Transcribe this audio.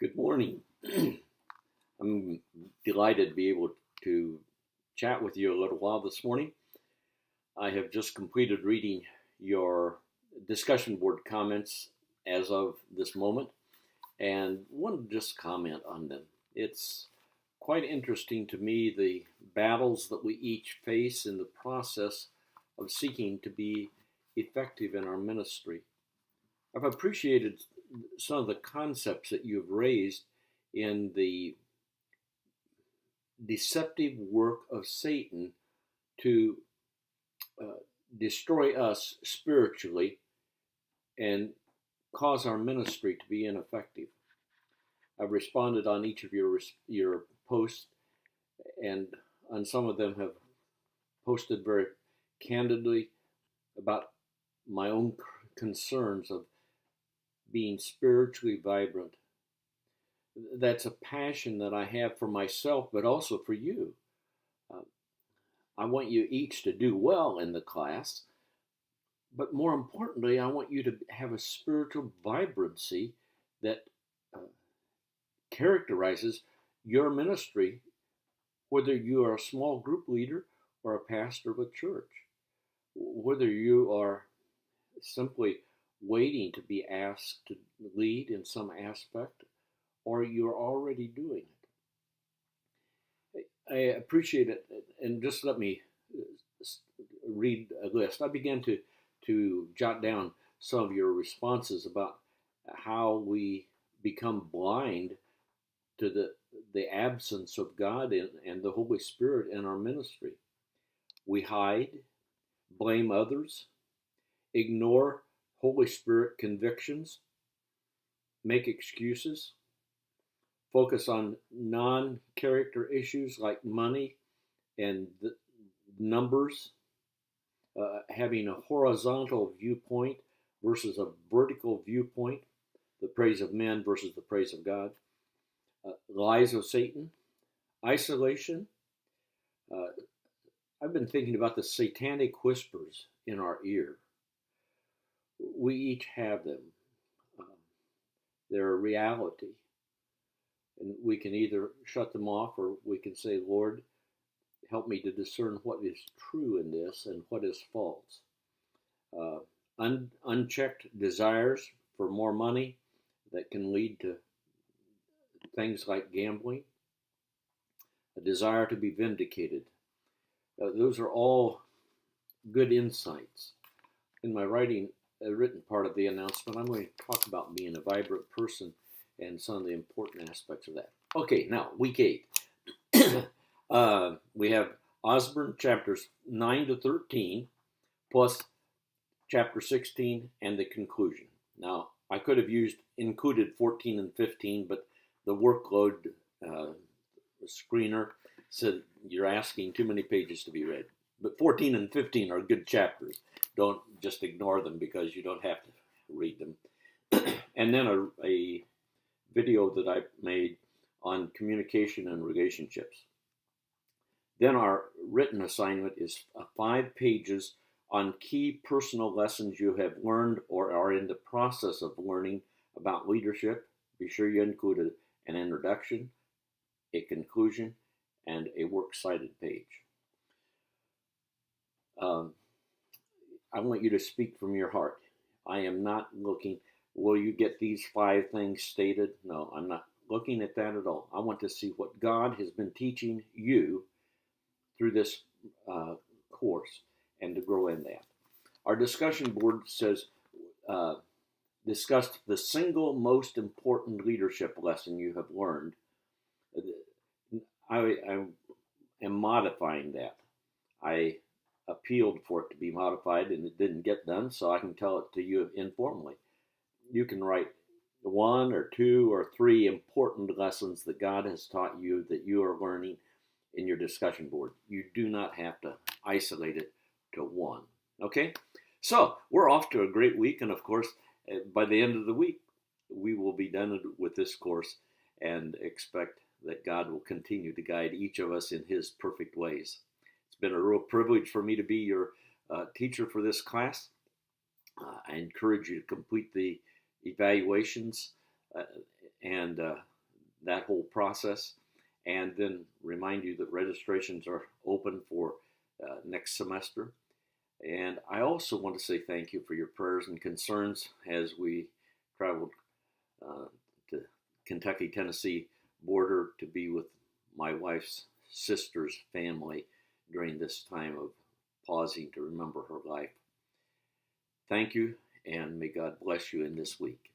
Good morning. I'm delighted to be able to chat with you a little while this morning. I have just completed reading your discussion board comments as of this moment and want to just comment on them. It's quite interesting to me the battles that we each face in the process of seeking to be effective in our ministry. I've appreciated some of the concepts that you've raised in the deceptive work of Satan to destroy us spiritually and cause our ministry to be ineffective. I've responded on each of your posts, and on some of them have posted very candidly about my own concerns of being spiritually vibrant. That's a passion that I have for myself, but also for you. I want you each to do well in the class, but more importantly, I want you to have a spiritual vibrancy that characterizes your ministry, whether you are a small group leader or a pastor of a church, whether you are simply waiting to be asked to lead in some aspect, or you're already doing it. I appreciate it, and just let me read a list. I began to jot down some of your responses about how we become blind to the absence of God and the Holy Spirit in our ministry. We hide, blame others, ignore Holy Spirit convictions, make excuses, focus on non-character issues like money and the numbers, having a horizontal viewpoint versus a vertical viewpoint, the praise of men versus the praise of God, lies of Satan, isolation. I've been thinking about the satanic whispers in our ear. We each have them. They're a reality. And we can either shut them off or we can say, Lord, help me to discern what is true in this and what is false. Unchecked desires for more money that can lead to things like gambling, a desire to be vindicated. Those are all good insights. In my written part of the announcement, I'm going to talk about being a vibrant person and some of the important aspects of that. Okay, now, week 8. We have Osborne chapters 9 to 13, plus chapter 16 and the conclusion. Now, I could have included 14 and 15, but the workload screener said you're asking too many pages to be read. But 14 and 15 are good chapters. Don't just ignore them because you don't have to read them. And then a video that I made on communication and relationships. Then our written assignment is 5 pages on key personal lessons you have learned or are in the process of learning about leadership. Be sure you include an introduction, a conclusion, and a works cited page. I want you to speak from your heart. I am not looking, will you get these 5 things stated? No, I'm not looking at that at all. I want to see what God has been teaching you through this course and to grow in that. Our discussion board says, discussed the single most important leadership lesson you have learned. I am modifying that. I appealed for it to be modified and it didn't get done, so I can tell it to you informally. You can write 1 or 2 or 3 important lessons that God has taught you that you are learning in your discussion board. You do not have to isolate it to 1. Okay? So, we're off to a great week, and of course, by the end of the week, we will be done with this course and expect that God will continue to guide each of us in His perfect ways. It's been a real privilege for me to be your teacher for this class. I encourage you to complete the evaluations and that whole process, and then remind you that registrations are open for next semester. And I also want to say thank you for your prayers and concerns as we traveled uh, to Kentucky Tennessee border to be with my wife's sister's family during this time of pausing to remember her life. Thank you, and may God bless you in this week.